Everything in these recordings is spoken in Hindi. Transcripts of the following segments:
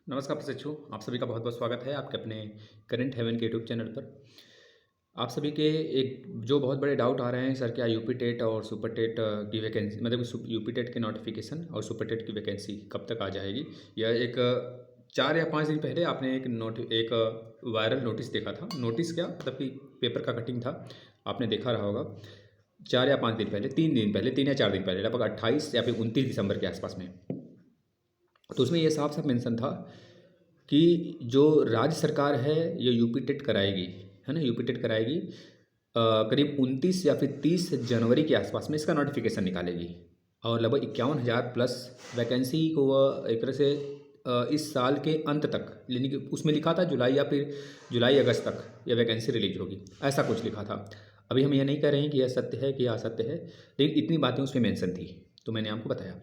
नमस्कार प्रशिक्षु, आप सभी का बहुत-बहुत स्वागत है आपके अपने करंट हेवन के यूट्यूब चैनल पर। आप सभी के एक जो बहुत बड़े डाउट आ रहे हैं सर, क्या यूपी टेट और सुपर टेट की वैकेंसी मतलब यूपी टेट की नोटिफिकेशन और सुपर टेट की वैकेंसी कब तक आ जाएगी? यह एक 4 या 5 दिन पहले आपने एक वायरल नोटिस देखा था। नोटिस क्या मतलब कि पेपर का कटिंग था, आपने देखा रहा होगा। 4 या 5 दिन पहले, 3 दिन पहले, 3 या 4 दिन पहले, लगभग 28 या फिर 29 दिसंबर के आसपास में। तो उसमें ये साफ-साफ मेंशन था कि जो राज्य सरकार है ये यूपी टेट कराएगी, है ना? यूपी टेट कराएगी, करीब 29 या फिर 30 जनवरी के आसपास में इसका नोटिफिकेशन निकालेगी और लगभग 51,000 प्लस वैकेंसी को वह एक तरह से इस साल के अंत तक, यानी कि उसमें लिखा था जुलाई या फिर जुलाई अगस्त तक ये वैकेंसी रिलीज होगी, ऐसा कुछ लिखा था। अभी हम ये नहीं कह रहे हैं कि यह सत्य है कि असत्य है, लेकिन इतनी बातें उसमें मेंशन थी, तो मैंने आपको बताया।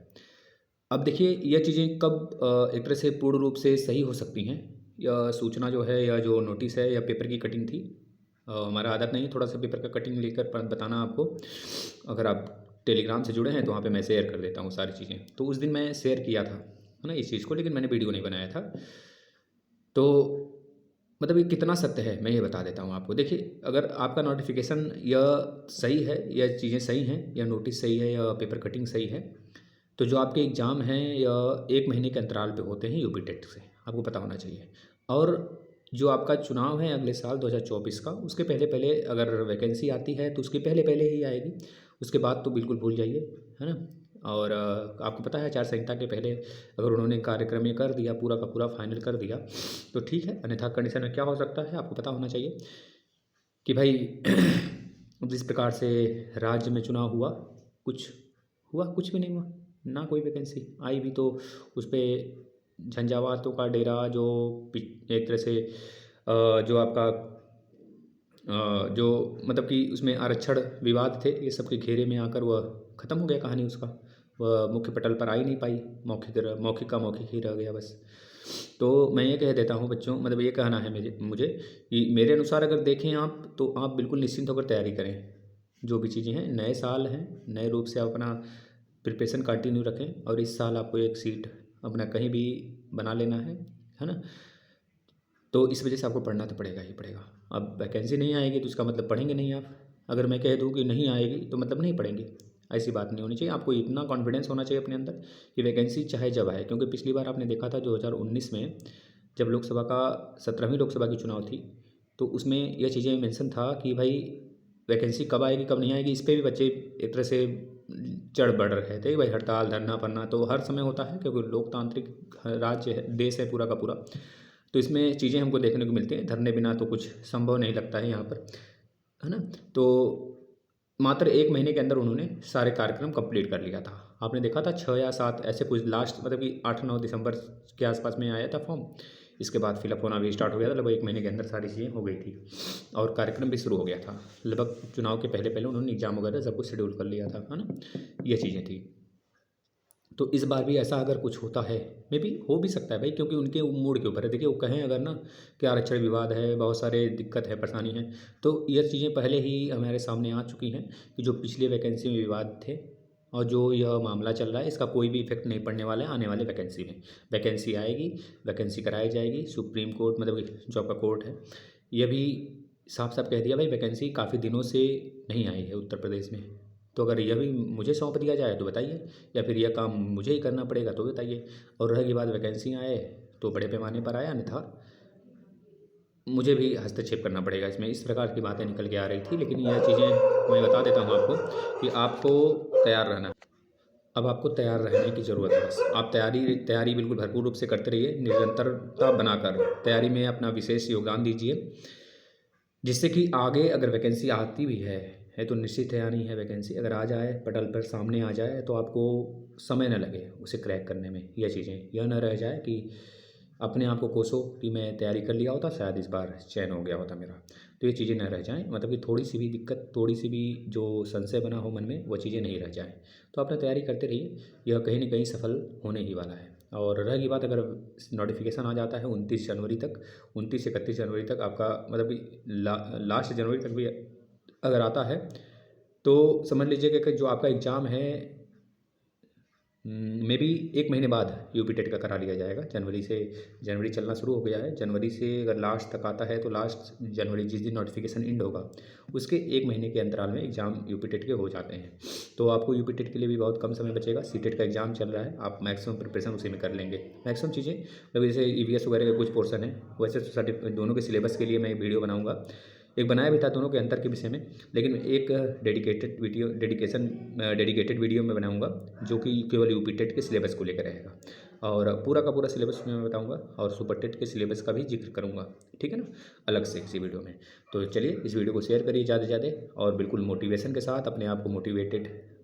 अब देखिए ये चीज़ें कब एक तरह से पूर्ण रूप से सही हो सकती हैं। यह सूचना जो है या जो नोटिस है या पेपर की कटिंग थी। हमारा आदत नहीं है थोड़ा सा पेपर का कटिंग लेकर बताना आपको। अगर आप टेलीग्राम से जुड़े हैं तो वहाँ पे मैं शेयर कर देता हूँ सारी चीज़ें। तो उस दिन मैं शेयर किया था, है ना, इस चीज़ को, लेकिन मैंने वीडियो नहीं बनाया था। तो मतलब ये कितना सत्य है मैं ये बता देता हूँ आपको। देखिए अगर आपका नोटिफिकेशन यह सही है, यह चीज़ें सही हैं, या नोटिस सही है, या पेपर कटिंग सही है, तो जो आपके एग्ज़ाम हैं या 1 महीने के अंतराल पे होते हैं यूपी टेट से, आपको पता होना चाहिए। और जो आपका चुनाव है अगले साल 2024 का, उसके पहले-पहले अगर वैकेंसी आती है तो उसके पहले-पहले ही आएगी। उसके बाद तो बिल्कुल भूल जाइए, है ना? और आपको पता है आचार संहिता के पहले अगर उन्होंने कार्यक्रम ये कर दिया, पूरा का पूरा फाइनल कर दिया, तो ठीक है, अन्यथा कंडीशन में क्या हो सकता है आपको पता होना चाहिए कि भाई जिस प्रकार से राज्य में चुनाव हुआ, कुछ हुआ? कुछ भी नहीं हुआ। ना कोई वैकेंसी आई भी तो उस पे झंझावातों का डेरा, जो एक तरह से जो आपका जो मतलब कि उसमें आरक्षण विवाद थे, ये सब के घेरे में आकर वह ख़त्म हो गया कहानी उसका। वह मुख्य पटल पर आ ही नहीं पाई, मौखिक का मौखिक ही रह गया बस। तो मैं ये कह देता हूँ बच्चों, मतलब ये कहना है मुझे मुझे कि मेरे अनुसार अगर देखें आप, तो आप बिल्कुल निश्चिंत होकर तैयारी करें। जो भी चीज़ें हैं, नए साल हैं, नए रूप से आप अपना प्रिपरेशन कंटिन्यू रखें और इस साल आपको एक सीट अपना कहीं भी बना लेना है ना? तो इस वजह से आपको पढ़ना तो पड़ेगा ही पड़ेगा। अब वैकेंसी नहीं आएगी तो इसका मतलब पढ़ेंगे नहीं आप। अगर मैं कह दूँ कि नहीं आएगी तो मतलब नहीं पढ़ेंगे, ऐसी बात नहीं होनी चाहिए। आपको इतना कॉन्फिडेंस होना चाहिए अपने अंदर कि वैकेंसी चाहे जब आए, क्योंकि पिछली बार आपने देखा था 2019 में, जब लोकसभा का 17वीं लोकसभा की चुनाव थी, तो उसमें यह चीज़ें मेंशन था कि भाई वैकेंसी कब आएगी कब नहीं आएगी, इस पे भी बच्चे एक तरह से चढ़ बढ़ रहे थे। भाई हड़ताल धरना पड़ना तो हर समय होता है, क्योंकि लोकतांत्रिक राज्य है, देश है पूरा का पूरा। तो इसमें चीज़ें हमको देखने को मिलती हैं, धरने बिना तो कुछ संभव नहीं लगता है यहाँ पर, है ना? तो मात्र 1 महीने के अंदर उन्होंने सारे कार्यक्रम कंप्लीट कर लिया था। आपने देखा था 6 या 7 ऐसे कुछ, लास्ट मतलब कि 8-9 दिसंबर के आसपास में आया था फॉर्म। इसके बाद फिलअप होना भी स्टार्ट हो गया था, लगभग 1 महीने के अंदर सारी चीज़ें हो गई थी और कार्यक्रम भी शुरू हो गया था। लगभग चुनाव के पहले-पहले उन्होंने एग्ज़ाम वगैरह सब कुछ शेड्यूल कर लिया था, है ना? ये चीज़ें थी। तो इस बार भी ऐसा अगर कुछ होता है, मे बी हो भी सकता है भाई, क्योंकि उनके मूड के ऊपर है। देखिए वो कहें अगर ना कि आरक्षण विवाद है, बहुत सारे दिक्कत है, परेशानी है, तो ये चीज़ें पहले ही हमारे सामने आ चुकी हैं कि जो पिछले वैकेंसी में विवाद थे और जो यह मामला चल रहा है, इसका कोई भी इफेक्ट नहीं पड़ने वाला है आने वाले वैकेंसी में। वैकेंसी आएगी, वैकेंसी कराई जाएगी। सुप्रीम कोर्ट मतलब कि जो आपका कोर्ट है, यह भी साफ साफ कह दिया भाई वैकेंसी काफ़ी दिनों से नहीं आई है उत्तर प्रदेश में। तो अगर यह भी मुझे सौंप दिया जाए तो बताइए, या फिर यह काम मुझे ही करना पड़ेगा तो बताइए। और रहेगी बात वैकेंसी आए तो बड़े पैमाने पर आए, अन्यथा मुझे भी हस्तक्षेप करना पड़ेगा इसमें। इस प्रकार की बातें निकल के आ रही थी, लेकिन यह चीज़ें मैं बता देता हूँ आपको कि आपको तैयार रहना है। अब आपको तैयार रहने की ज़रूरत है बस। आप तैयारी तैयारी बिल्कुल भरपूर रूप से करते रहिए, निरंतरता बनाकर तैयारी में अपना विशेष योगदान दीजिए, जिससे कि आगे अगर वैकेंसी आती भी है तो निश्चित है आनी है वैकेंसी। अगर आ जाए पटल पर सामने आ जाए तो आपको समय न लगे उसे क्रैक करने में। यह चीज़ें यह न रह जाए कि अपने आप को कोसो कि मैं तैयारी कर लिया होता, शायद इस बार चयन हो गया होता मेरा। तो ये चीज़ें न रह जाएँ, मतलब कि थोड़ी सी भी दिक्कत, थोड़ी सी भी जो संशय बना हो मन में, वो चीज़ें नहीं रह जाएँ। तो अपना तैयारी करते रहिए, यह कहीं न कहीं सफल होने ही वाला है। और रही बात, अगर नोटिफिकेशन आ जाता है 29 जनवरी तक, 29 से 31 जनवरी तक आपका मतलब कि लास्ट जनवरी तक भी अगर आता है, तो समझ लीजिएगा कि जो आपका एग्ज़ाम है मे बी 1 महीने बाद यूपी टेट का करा लिया जाएगा। जनवरी चलना शुरू हो गया है। जनवरी से अगर लास्ट तक आता है तो लास्ट जनवरी जिस दिन नोटिफिकेशन एंड होगा उसके 1 महीने के अंतराल में एग्ज़ाम यूपी टेट के हो जाते हैं। तो आपको यूपी टेट के लिए भी बहुत कम समय बचेगा। सीटेट का एग्ज़ाम चल रहा है, आप मैक्सिमम प्रिपरेशन उसी में कर लेंगे। मैक्सिमम चीज़ें मतलब जैसे ईवीएस वगैरह के कुछ पोर्शन है, वैसे तो दोनों के सिलेबस के लिए मैं वीडियो बनाऊँगा। एक बनाया भी था दोनों के अंतर के विषय में, लेकिन एक डेडिकेटेड वीडियो मैं बनाऊंगा जो कि केवल यूपी टेट के सिलेबस को लेकर रहेगा, और पूरा का पूरा सिलेबस मैं बताऊंगा और सुपर टेट के सिलेबस का भी जिक्र करूंगा, ठीक है ना, अलग से किसी वीडियो में। तो चलिए इस वीडियो को शेयर करिए ज़्यादा से ज़्यादा, और बिल्कुल मोटिवेशन के साथ अपने आप को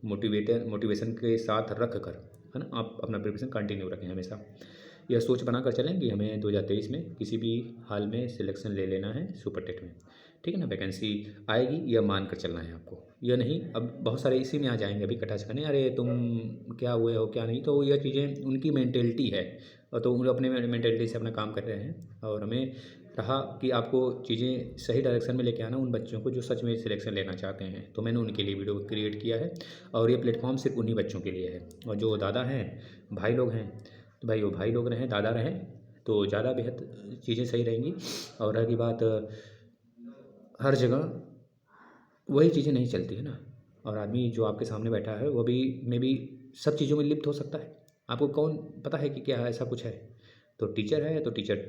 मोटिवेशन के साथ रख कर, है ना, आप अपना प्रिपरेशन कंटिन्यू रखें। हमेशा यह सोच बनाकर चलें कि हमें 2023 में किसी भी हाल में सिलेक्शन ले लेना है सुपर टेट में, ठीक है ना। वैकेंसी आएगी यह मान कर चलना है आपको, यह नहीं। अब बहुत सारे इसी में आ जाएंगे अभी कटाच करने, अरे तुम क्या हुए हो क्या नहीं, तो यह चीज़ें उनकी मेंटेलिटी है, और तो वो अपने मेंटेलिटी से अपना काम कर रहे हैं। और हमें रहा कि आपको चीज़ें सही डायरेक्शन में लेके आना उन बच्चों को जो सच में सिलेक्शन लेना चाहते हैं, तो मैंने उनके लिए वीडियो क्रिएट किया है, और ये प्लेटफॉर्म सिर्फ उन्हीं बच्चों के लिए है। और जो दादा हैं, भाई लोग हैं, तो भाई वो भाई लोग रहें, दादा रहें, तो ज़्यादा बेहद चीज़ें सही रहेंगी। और रही बात, हर जगह वही चीज़ें नहीं चलती है ना, और आदमी जो आपके सामने बैठा है वो भी मे बी सब चीज़ों में लिप्त हो सकता है। आपको कौन पता है कि क्या ऐसा कुछ है। तो टीचर है तो टीचर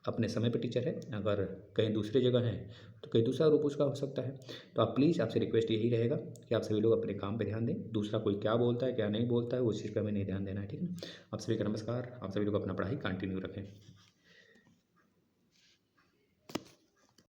अपने समय पे टीचर है, अगर कहीं दूसरी जगह है तो कहीं दूसरा रूप उसका हो सकता है। तो आप प्लीज़, आपसे रिक्वेस्ट यही रहेगा कि आप सभी लोग अपने काम पे ध्यान दें, दूसरा कोई क्या बोलता है क्या नहीं बोलता है उस चीज़ पर हमें नहीं ध्यान देना है, ठीक है ना। आप सभी का नमस्कार, आप सभी लोग अपना पढ़ाई कंटिन्यू रखें।